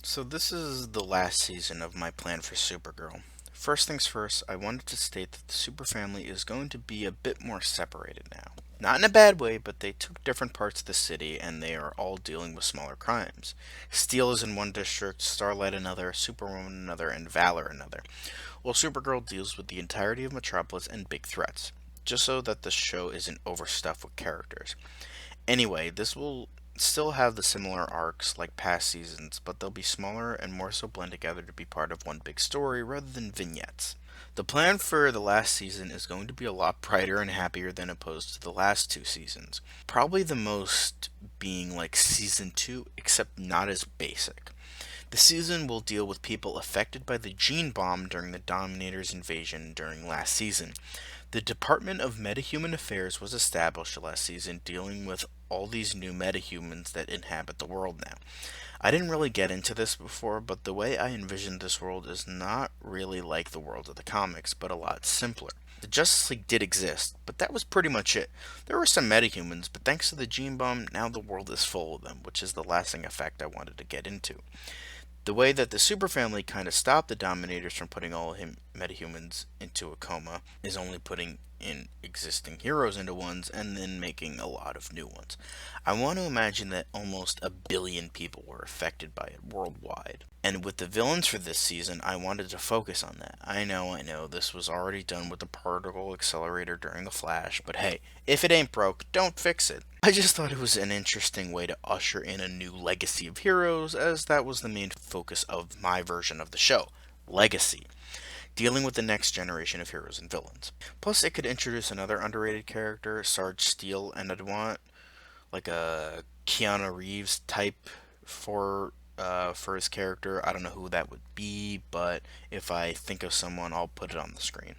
So this is the last season of my plan for Supergirl. First things first, I wanted to state that the Super family is going to be a bit more separated now. Not in a bad way, but they took different parts of the city and they are all dealing with smaller crimes. Steel is in one district, Starlight another, Superwoman another, and Valor another. While Supergirl deals with the entirety of Metropolis and big threats. Just so that the show isn't overstuffed with characters. Anyway, this will still have the similar arcs like past seasons, but they'll be smaller and more so blend together to be part of one big story rather than vignettes. The plan for the last season is going to be a lot brighter and happier than opposed to the last two seasons. Probably the most being like season 2, except not as basic. The season will deal with people affected by the gene bomb during the Dominator's invasion during last season. The Department of Metahuman Affairs was established last season, dealing with all these new metahumans that inhabit the world now. I didn't really get into this before, but the way I envisioned this world is not really like the world of the comics, but a lot simpler. The Justice League did exist, but that was pretty much it. There were some metahumans, but thanks to the gene bomb, now the world is full of them, which is the lasting effect I wanted to get into. The way that the super family kind of stopped the Dominators from putting all metahumans into a coma is only putting in existing heroes into ones and then making a lot of new ones. I want to imagine that almost a billion people were affected by it worldwide. And with the villains for this season, I wanted to focus on that. I know, this was already done with the particle accelerator during the Flash, but hey, if it ain't broke, don't fix it. I just thought it was an interesting way to usher in a new legacy of heroes, as that was the main focus of my version of the show legacy, dealing with the next generation of heroes and villains. Plus, it could introduce another underrated character, Sarge Steele, and I'd want like a Keanu Reeves type for his character. I don't know who that would be, but if I think of someone, I'll put it on the screen.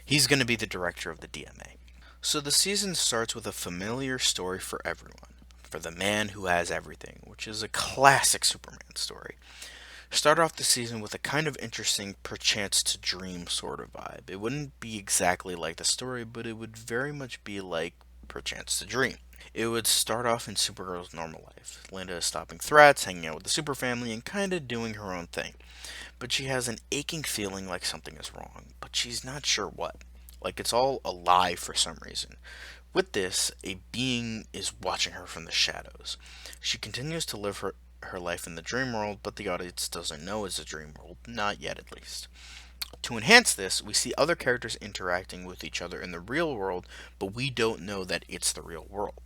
He's going to be the director of the DMA. So the season starts with a familiar story for everyone, for the man who has everything, which is a classic Superman story. Start off the season with a kind of interesting perchance to dream sort of vibe. It wouldn't be exactly like the story, but it would very much be like perchance to dream. It would start off in Supergirl's normal life. Linda is stopping threats, hanging out with the super family, and kinda doing her own thing. But she has an aching feeling like something is wrong, but she's not sure what. Like it's all a lie for some reason. With this, a being is watching her from the shadows. She continues to live her life in the dream world, but the audience doesn't know it's a dream world, not yet at least. To enhance this, we see other characters interacting with each other in the real world, but we don't know that it's the real world.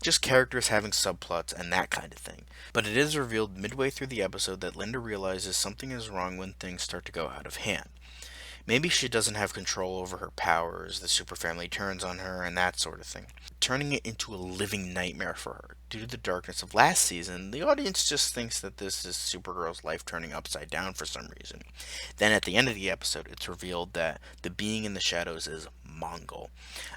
Just characters having subplots and that kind of thing. But it is revealed midway through the episode that Linda realizes something is wrong when things start to go out of hand. Maybe she doesn't have control over her powers, the super family turns on her, and that sort of thing, turning it into a living nightmare for her. Due to the darkness of last season, the audience just thinks that this is Supergirl's life turning upside down for some reason. Then at the end of the episode, it's revealed that the being in the shadows is Mongul,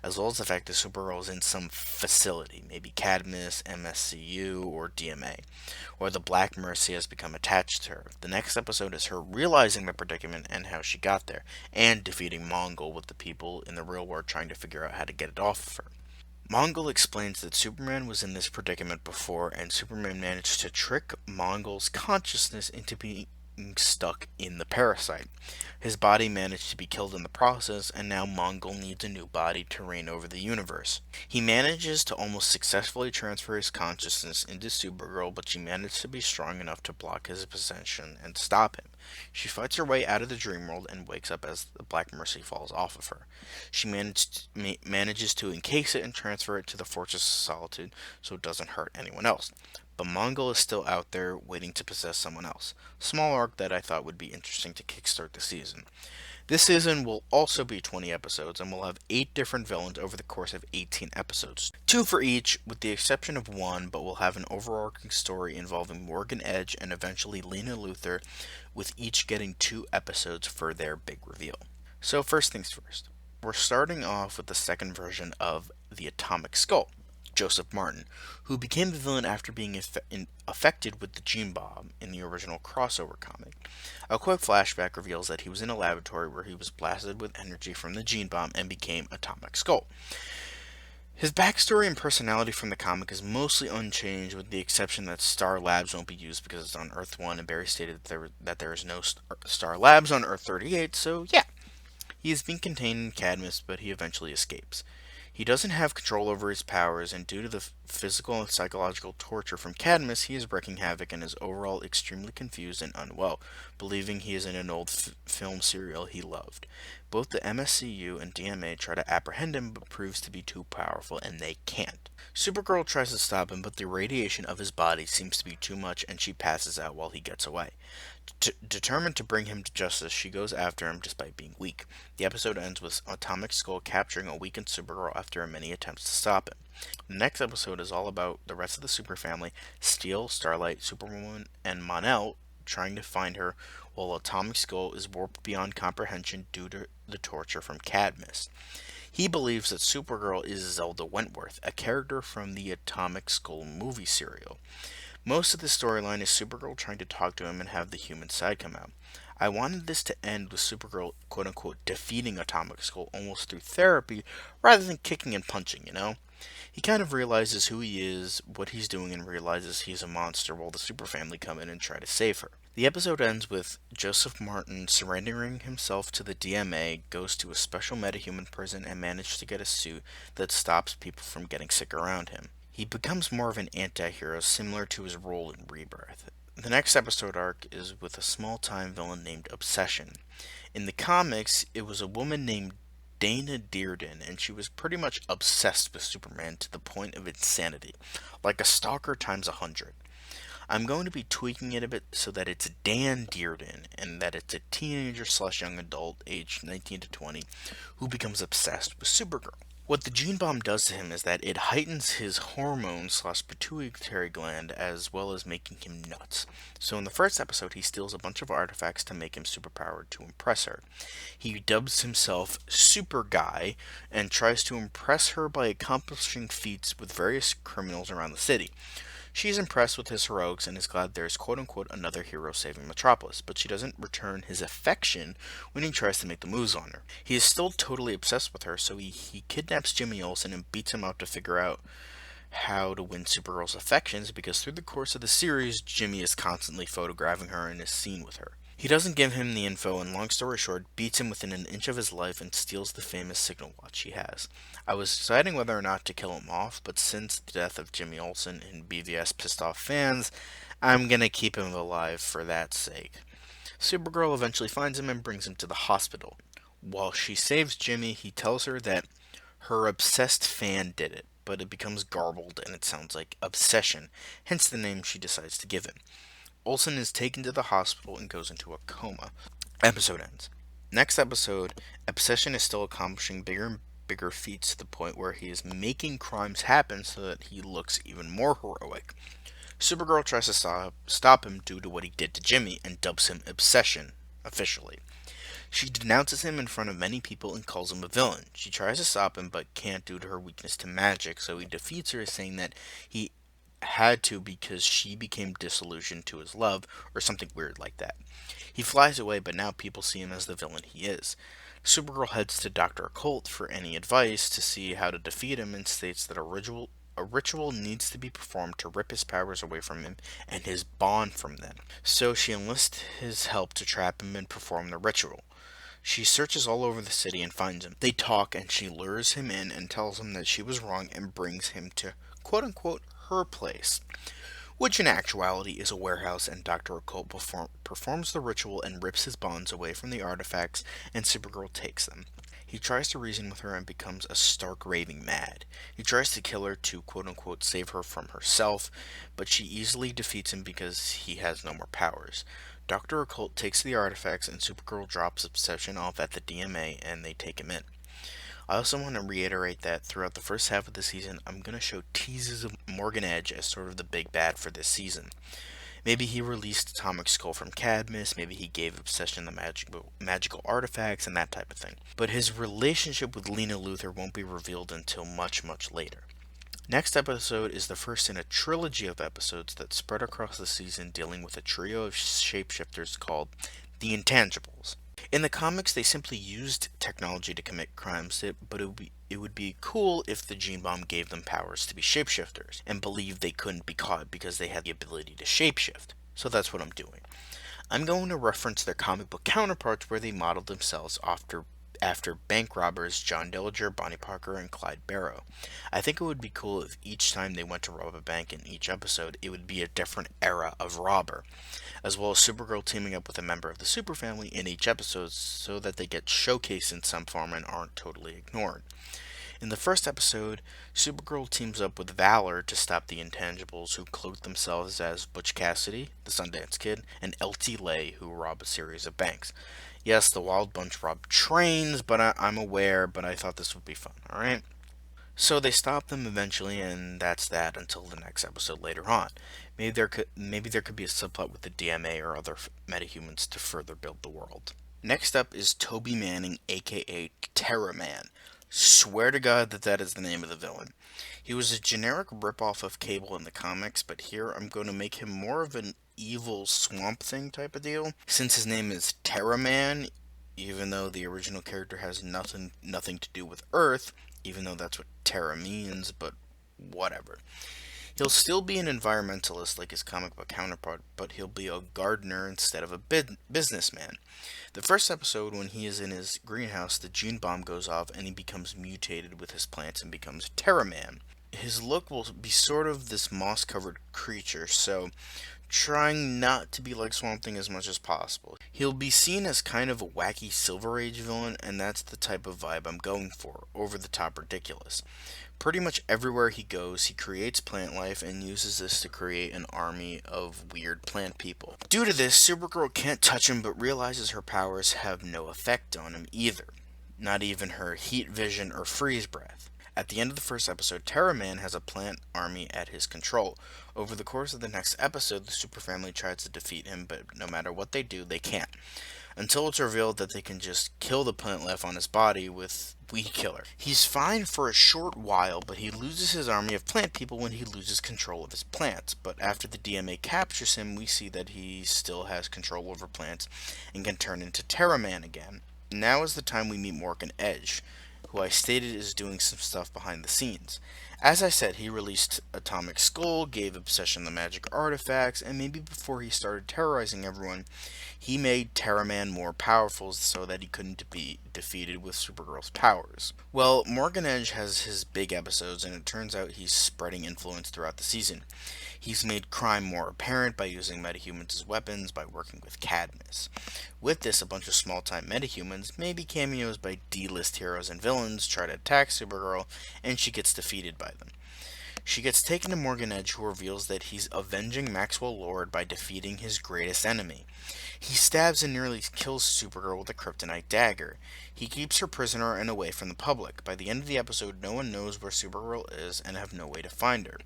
as well as the fact that Supergirl is in some facility, maybe Cadmus, MSCU, or DMA, or the Black Mercy has become attached to her. The next episode is her realizing the predicament and how she got there, and defeating Mongul with the people in the real world trying to figure out how to get it off of her. Mongul explains that Superman was in this predicament before, and Superman managed to trick Mongul's consciousness into being stuck in the parasite. His body managed to be killed in the process, and now Mongul needs a new body to reign over the universe. He manages to almost successfully transfer his consciousness into Supergirl, but she managed to be strong enough to block his possession and stop him. She fights her way out of the dream world and wakes up as the Black Mercy falls off of her. She manages to encase it and transfer it to the Fortress of Solitude so it doesn't hurt anyone else. But Mongul is still out there waiting to possess someone else. Small arc that I thought would be interesting to kickstart the season. This season will also be 20 episodes and will have 8 different villains over the course of 18 episodes. 2 for each, with the exception of one, but will have an overarching story involving Morgan Edge and eventually Lena Luthor, with each getting 2 episodes for their big reveal. So first things first. We're starting off with the second version of the Atomic Skull, Joseph Martin, who became the villain after being affected with the gene bomb in the original crossover comic. A quick flashback reveals that he was in a laboratory where he was blasted with energy from the gene bomb and became Atomic Skull. His backstory and personality from the comic is mostly unchanged, with the exception that Star Labs won't be used because it's on Earth 1, and Barry stated that there is no Star Labs on Earth 38, so yeah. He is being contained in Cadmus, but he eventually escapes. He doesn't have control over his powers, and due to the physical and psychological torture from Cadmus, he is wreaking havoc and is overall extremely confused and unwell, believing he is in an old film serial he loved. Both the MSCU and DMA try to apprehend him, but proves to be too powerful, and they can't. Supergirl tries to stop him, but the radiation of his body seems to be too much, and she passes out while he gets away. Determined to bring him to justice, she goes after him despite being weak. The episode ends with Atomic Skull capturing a weakened Supergirl after many attempts to stop him. The next episode is all about the rest of the Super family, Steel, Starlight, Superwoman, and Mon-El, trying to find her, while Atomic Skull is warped beyond comprehension due to the torture from Cadmus. He believes that Supergirl is Zelda Wentworth, a character from the Atomic Skull movie serial. Most of the storyline is Supergirl trying to talk to him and have the human side come out. I wanted this to end with Supergirl, quote unquote, defeating Atomic Skull almost through therapy rather than kicking and punching, you know? He kind of realizes who he is, what he's doing, and realizes he's a monster while the Super family come in and try to save her. The episode ends with Joseph Martin surrendering himself to the DMA, goes to a special metahuman prison, and manages to get a suit that stops people from getting sick around him. He becomes more of an anti-hero, similar to his role in Rebirth. The next episode arc is with a small-time villain named Obsession. In the comics, it was a woman named Dana Dearden, and she was pretty much obsessed with Superman to the point of insanity, like a stalker times 100. I'm going to be tweaking it a bit so that it's Dan Dearden, and that it's a teenager slash young adult, aged 19 to 20, who becomes obsessed with Supergirl. What the gene bomb does to him is that it heightens his hormone slash pituitary gland as well as making him nuts. So in the first episode, he steals a bunch of artifacts to make him superpowered to impress her. He dubs himself Super Guy and tries to impress her by accomplishing feats with various criminals around the city. She is impressed with his heroics and is glad there's quote-unquote another hero saving Metropolis, but she doesn't return his affection when he tries to make the moves on her. He is still totally obsessed with her, so he kidnaps Jimmy Olsen and beats him out to figure out how to win Supergirl's affections, because through the course of the series, Jimmy is constantly photographing her and is seen with her. He doesn't give him the info, and long story short, beats him within an inch of his life and steals the famous signal watch he has. I was deciding whether or not to kill him off, but since the death of Jimmy Olsen and BVS pissed off fans, I'm gonna keep him alive for that sake. Supergirl eventually finds him and brings him to the hospital. While she saves Jimmy, he tells her that her obsessed fan did it, but it becomes garbled and it sounds like obsession, hence the name she decides to give him. Olsen is taken to the hospital and goes into a coma. Episode ends. Next episode, Obsession is still accomplishing bigger and bigger feats to the point where he is making crimes happen so that he looks even more heroic. Supergirl tries to stop him due to what he did to Jimmy and dubs him Obsession, officially. She denounces him in front of many people and calls him a villain. She tries to stop him but can't due to her weakness to magic, so he defeats her, saying that he had to because she became disillusioned to his love, or something weird like that. He flies away, but now people see him as the villain he is. Supergirl heads to Dr. Occult for any advice to see how to defeat him and states that a ritual needs to be performed to rip his powers away from him and his bond from them. So she enlists his help to trap him and perform the ritual. She searches all over the city and finds him. They talk and she lures him in and tells him that she was wrong and brings him to quote unquote her place, which in actuality is a warehouse, and Dr. Occult performs the ritual and rips his bonds away from the artifacts, and Supergirl takes them. He tries to reason with her and becomes a stark raving mad. He tries to kill her to quote-unquote save her from herself, but she easily defeats him because he has no more powers. Dr. Occult takes the artifacts and Supergirl drops Obsession off at the DMA and they take him in. I also want to reiterate that throughout the first half of the season, I'm going to show teases of Morgan Edge as sort of the big bad for this season. Maybe he released Atomic Skull from Cadmus, maybe he gave Obsession the magical artifacts and that type of thing. But his relationship with Lena Luthor won't be revealed until much, much later. Next episode is the first in a trilogy of episodes that spread across the season dealing with a trio of shapeshifters called the Intangibles. In the comics, they simply used technology to commit crimes, but it would be cool if the gene bomb gave them powers to be shapeshifters and believed they couldn't be caught because they had the ability to shapeshift. So that's what I'm doing. I'm going to reference their comic book counterparts where they modeled themselves after bank robbers John Dillinger, Bonnie Parker, and Clyde Barrow. I think it would be cool if each time they went to rob a bank in each episode, it would be a different era of robber, as well as Supergirl teaming up with a member of the Super Family in each episode so that they get showcased in some form and aren't totally ignored. In the first episode, Supergirl teams up with Valor to stop the intangibles who cloak themselves as Butch Cassidy, the Sundance Kid, and LT Lay, who rob a series of banks. Yes, the Wild Bunch rob trains, but I'm aware, but I thought this would be fun, alright? So they stop them eventually, and that's that until the next episode later on. Maybe there could be a subplot with the DMA or other metahumans to further build the world. Next up is Toby Manning, aka Terra-Man. Swear to God that is the name of the villain. He was a generic ripoff of Cable in the comics, but here I'm going to make him more of an evil Swamp Thing type of deal. Since his name is Terra-Man, even though the original character has nothing to do with Earth, even though that's what Terra means, but whatever. He'll still be an environmentalist like his comic book counterpart, but he'll be a gardener instead of a businessman. The first episode, when he is in his greenhouse, the gene bomb goes off and he becomes mutated with his plants and becomes Terra-Man. His look will be sort of this moss-covered creature, so trying not to be like Swamp Thing as much as possible. He'll be seen as kind of a wacky Silver Age villain, and that's the type of vibe I'm going for, over the top ridiculous. Pretty much everywhere he goes, he creates plant life and uses this to create an army of weird plant people. Due to this, Supergirl can't touch him but realizes her powers have no effect on him either. Not even her heat vision or freeze breath. At the end of the first episode, Terra-Man has a plant army at his control. Over the course of the next episode, the Super Family tries to defeat him, but no matter what they do, they can't. Until it's revealed that they can just kill the plant life on his body with Weed Killer. He's fine for a short while, but he loses his army of plant people when he loses control of his plants. But after the DMA captures him, we see that he still has control over plants and can turn into Terra-Man again. Now is the time we meet Morgan Edge, who I stated is doing some stuff behind the scenes. As I said, he released Atomic Skull, gave Obsession the magic artifacts, and maybe before he started terrorizing everyone, he made Terra-Man more powerful so that he couldn't be defeated with Supergirl's powers. Well, Morgan Edge has his big episodes, and it turns out he's spreading influence throughout the season. He's made crime more apparent by using metahumans as weapons, by working with Cadmus. With this, a bunch of small-time metahumans, maybe cameos by D-list heroes and villains, try to attack Supergirl, and she gets defeated by them. She gets taken to Morgan Edge, who reveals that he's avenging Maxwell Lord by defeating his greatest enemy. He stabs and nearly kills Supergirl with a kryptonite dagger. He keeps her prisoner and away from the public. By the end of the episode, no one knows where Supergirl is and have no way to find her.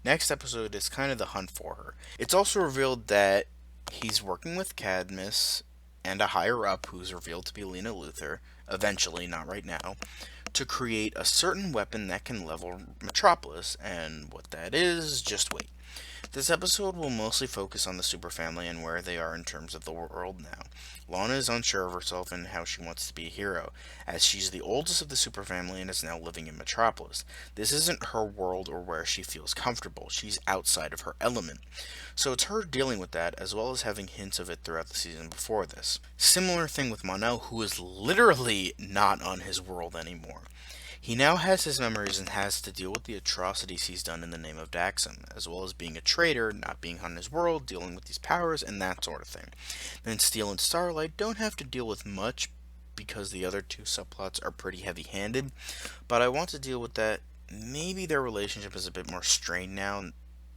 Next episode is kind of the hunt for her. It's also revealed that he's working with Cadmus and a higher up who's revealed to be Lena Luthor, eventually, not right now, to create a certain weapon that can level Metropolis, and what that is, just wait. This episode will mostly focus on the Super Family and where they are in terms of the world now. Lana is unsure of herself and how she wants to be a hero, as she's the oldest of the Super Family and is now living in Metropolis. This isn't her world or where she feels comfortable. She's outside of her element. So it's her dealing with that, as well as having hints of it throughout the season before this. Similar thing with Mon-El, who is literally not on his world anymore. He now has his memories and has to deal with the atrocities he's done in the name of Daxam, as well as being a traitor, not being on his world, dealing with these powers, and that sort of thing. Then Steel and Starlight don't have to deal with much, because the other two subplots are pretty heavy-handed, but I want to deal with that. Maybe their relationship is a bit more strained now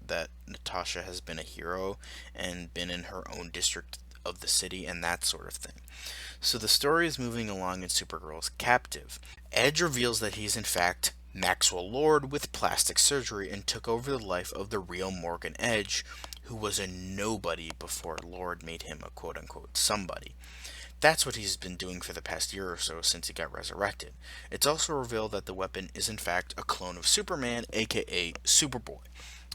that Natasha has been a hero and been in her own district of the city and that sort of thing. So the story is moving along in Supergirl's captive. Edge reveals that he's in fact Maxwell Lord with plastic surgery and took over the life of the real Morgan Edge, who was a nobody before Lord made him a quote-unquote somebody. That's what he's been doing for the past year or so since he got resurrected. It's also revealed that the weapon is in fact a clone of Superman, aka Superboy.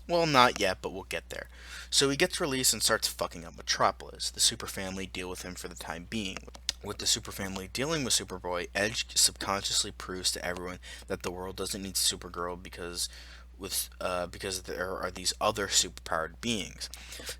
Well, not yet, but we'll get there. So he gets released and starts fucking up Metropolis. The Super Family deal with him for the time being. With the Superfamily dealing with Superboy, Edge subconsciously proves to everyone that the world doesn't need Supergirl because there are these other superpowered beings.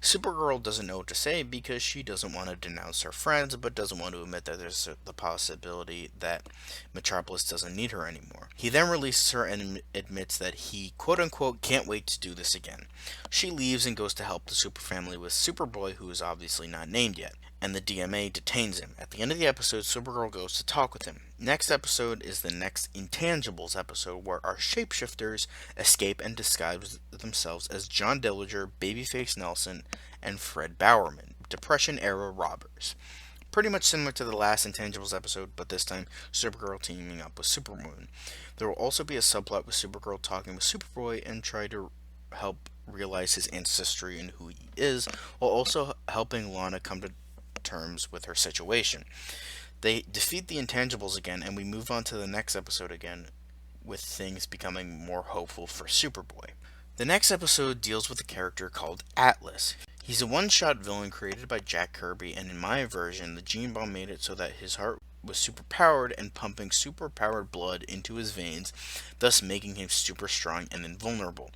Supergirl doesn't know what to say because she doesn't want to denounce her friends, but doesn't want to admit that there's the possibility that Metropolis doesn't need her anymore. He then releases her and admits that he quote unquote can't wait to do this again. She leaves and goes to help the Superfamily with Superboy, who is obviously not named yet, and the DMA detains him. At the end of the episode, Supergirl goes to talk with him. Next episode is the next Intangibles episode, where our shapeshifters escape and disguise themselves as John Dillinger, Babyface Nelson, and Fred Bowerman, Depression-era robbers. Pretty much similar to the last Intangibles episode, but this time Supergirl teaming up with Superwoman. There will also be a subplot with Supergirl talking with Superboy and try to help realize his ancestry and who he is, while also helping Lana come to terms with her situation. They defeat the Intangibles again, and we move on to the next episode again, with things becoming more hopeful for Superboy. The next episode deals with a character called Atlas. He's a one-shot villain created by Jack Kirby, and in my version, the gene bomb made it so that his heart was superpowered and pumping superpowered blood into his veins, thus making him super strong and invulnerable.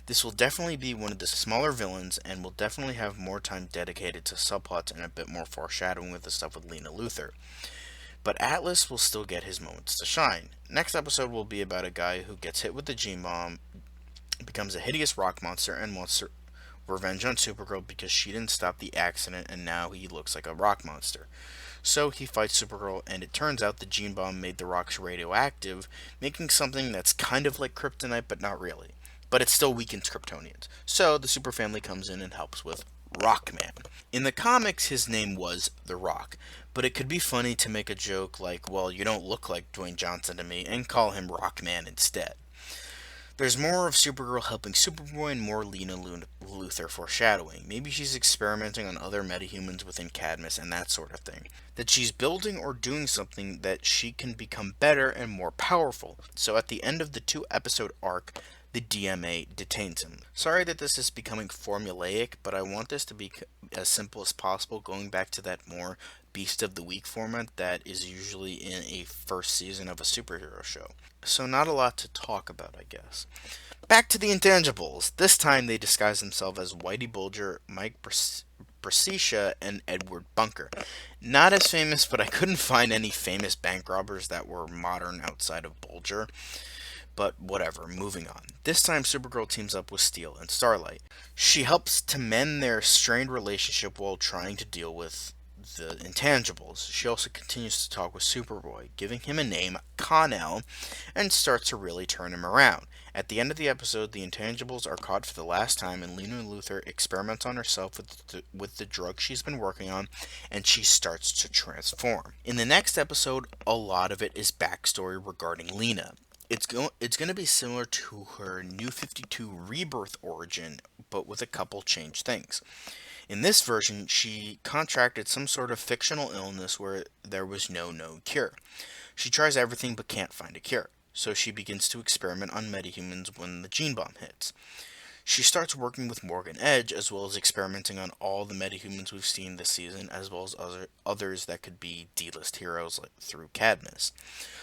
This will definitely be one of the smaller villains, and will definitely have more time dedicated to subplots and a bit more foreshadowing with the stuff with Lena Luthor. But Atlas will still get his moments to shine. Next episode will be about a guy who gets hit with the gene bomb, becomes a hideous rock monster, and wants revenge on Supergirl because she didn't stop the accident, and now he looks like a rock monster. So he fights Supergirl, and it turns out the gene bomb made the rocks radioactive, making something that's kind of like kryptonite, but not really. But it still weakens Kryptonians. So the Superfamily comes in and helps with Rockman. In the comics, his name was The Rock, but it could be funny to make a joke like, well, you don't look like Dwayne Johnson to me, and call him Rockman instead. There's more of Supergirl helping Superboy and more Lena Luthor foreshadowing. Maybe she's experimenting on other metahumans within Cadmus and that sort of thing. That she's building or doing something that she can become better and more powerful. So at the end of the 2-episode arc, the DMA detains him. Sorry that this is becoming formulaic, but I want this to be as simple as possible, going back to that more Beast of the Week format that is usually in a first season of a superhero show. So not a lot to talk about, I guess. Back to the Intangibles. This time they disguise themselves as Whitey Bulger, Mike Brasicia, and Edward Bunker. Not as famous, but I couldn't find any famous bank robbers that were modern outside of Bulger. But whatever, moving on. This time Supergirl teams up with Steel and Starlight. She helps to mend their strained relationship while trying to deal with the Intangibles. She also continues to talk with Superboy, giving him a name, Mon-El, and starts to really turn him around. At the end of the episode, the Intangibles are caught for the last time, and Lena Luthor experiments on herself with the drug she's been working on, and she starts to transform. In the next episode, a lot of it is backstory regarding Lena. It's going to be similar to her New 52 Rebirth origin, but with a couple changed things. In this version, she contracted some sort of fictional illness where there was no known cure. She tries everything but can't find a cure, so she begins to experiment on metahumans when the gene bomb hits. She starts working with Morgan Edge, as well as experimenting on all the metahumans we've seen this season, as well as others that could be D-list heroes through Cadmus.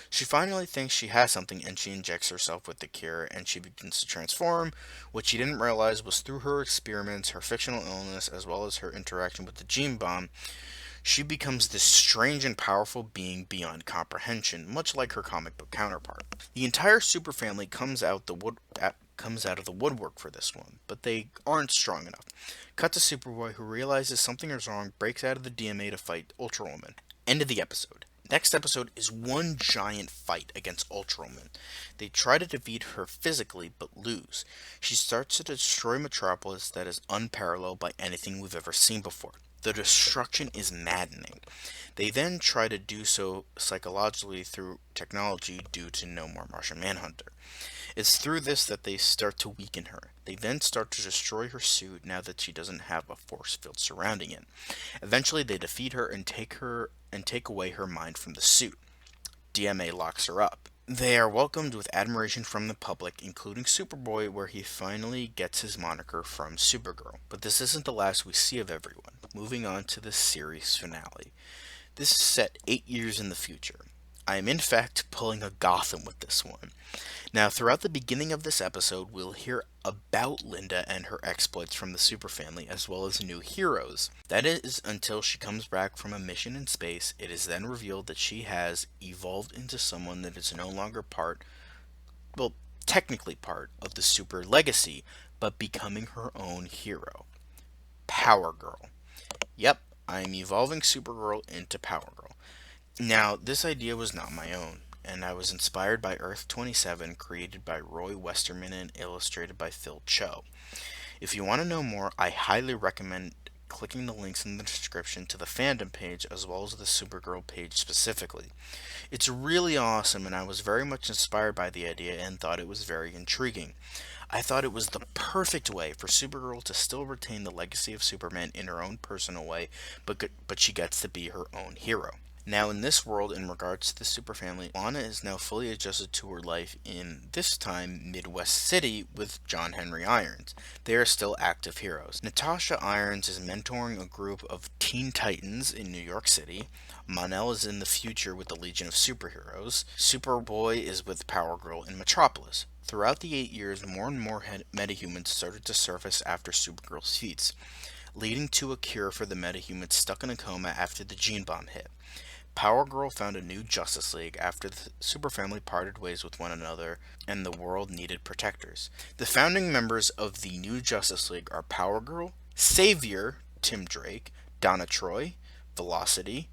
She finally thinks she has something, and she injects herself with the cure, and she begins to transform. What she didn't realize was through her experiments, her fictional illness, as well as her interaction with the gene bomb, she becomes this strange and powerful being beyond comprehension, much like her comic book counterpart. The entire Superfamily comes out of the woodwork for this one, but they aren't strong enough. Cut to Superboy, who realizes something is wrong, breaks out of the DMA to fight Ultrawoman. End of the episode. Next episode is one giant fight against Ultrawoman. They try to defeat her physically, but lose. She starts to destroy Metropolis that is unparalleled by anything we've ever seen before. The destruction is maddening. They then try to do so psychologically through technology due to No More Martian Manhunter. It's through this that they start to weaken her. They then start to destroy her suit now that she doesn't have a force field surrounding it. Eventually they defeat her and take away her mind from the suit. DMA locks her up. They are welcomed with admiration from the public, including Superboy, where he finally gets his moniker from Supergirl. But this isn't the last we see of everyone. Moving on to the series finale. This is set 8 years in the future. I am in fact pulling a Gotham with this one. Now, throughout the beginning of this episode, we'll hear about Linda and her exploits from the Super Family, as well as new heroes. That is until she comes back from a mission in space. It is then revealed that she has evolved into someone that is no longer part, well, technically part of the Super Legacy, but becoming her own hero. Power Girl. Yep, I am evolving Supergirl into Power Girl. Now, this idea was not my own, and I was inspired by Earth 27, created by Roy Westerman and illustrated by Phil Cho. If you want to know more, I highly recommend clicking the links in the description to the fandom page as well as the Supergirl page specifically. It's really awesome, and I was very much inspired by the idea and thought it was very intriguing. I thought it was the perfect way for Supergirl to still retain the legacy of Superman in her own personal way, but she gets to be her own hero. Now, in this world, in regards to the Super Family, Lana is now fully adjusted to her life in, this time, Midwest City with John Henry Irons. They are still active heroes. Natasha Irons is mentoring a group of Teen Titans in New York City. Mon-El is in the future with the Legion of Superheroes. Superboy is with Power Girl in Metropolis. Throughout the 8 years, more and more metahumans started to surface after Supergirl's feats, leading to a cure for the metahumans stuck in a coma after the gene bomb hit. Power Girl found a new Justice League after the Super Family parted ways with one another and the world needed protectors. The founding members of the new Justice League are Power Girl, Savior, Tim Drake, Donna Troy, Velocity,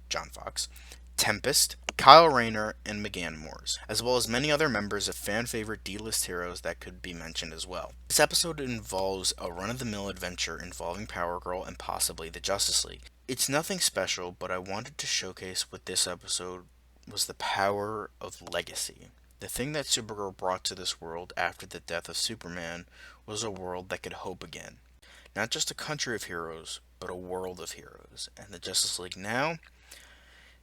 John Fox, Tempest, Kyle Rayner, and McGann Moores, as well as many other members of fan-favorite D-list heroes that could be mentioned as well. This episode involves a run-of-the-mill adventure involving Power Girl and possibly the Justice League. It's nothing special, but I wanted to showcase with this episode was the power of legacy. The thing that Supergirl brought to this world after the death of Superman was a world that could hope again. Not just a country of heroes, but a world of heroes. And the Justice League now,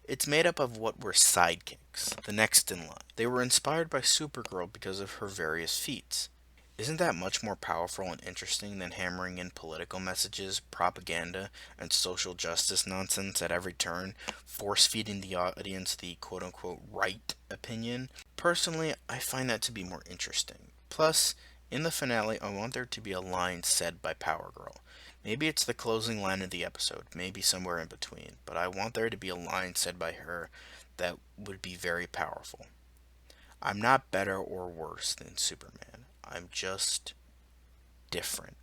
it's made up of what were sidekicks, the next in line. They were inspired by Supergirl because of her various feats. Isn't that much more powerful and interesting than hammering in political messages, propaganda, and social justice nonsense at every turn, force-feeding the audience the quote-unquote right opinion? Personally, I find that to be more interesting. Plus, in the finale, I want there to be a line said by Power Girl. Maybe it's the closing line of the episode, maybe somewhere in between, but I want there to be a line said by her that would be very powerful. I'm not better or worse than Superman. I'm just different.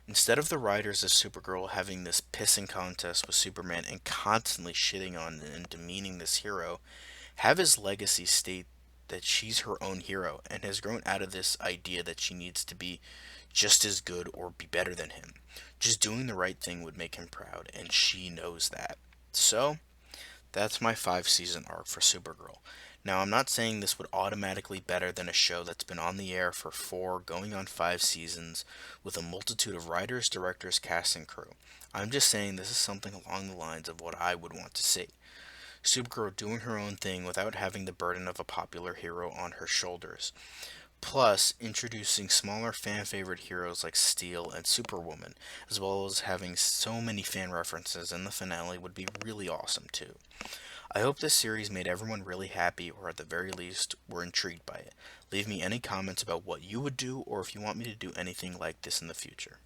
Instead of the writers of Supergirl having this pissing contest with Superman and constantly shitting on and demeaning this hero, have his legacy state that she's her own hero and has grown out of this idea that she needs to be just as good or be better than him. Just doing the right thing would make him proud, and she knows that. So, that's my 5-season arc for Supergirl. Now, I'm not saying this would automatically be better than a show that's been on the air for 4, going on 5 seasons, with a multitude of writers, directors, cast, and crew. I'm just saying this is something along the lines of what I would want to see. Supergirl doing her own thing without having the burden of a popular hero on her shoulders. Plus, introducing smaller fan-favorite heroes like Steel and Superwoman, as well as having so many fan references in the finale would be really awesome too. I hope this series made everyone really happy, or at the very least, were intrigued by it. Leave me any comments about what you would do, or if you want me to do anything like this in the future.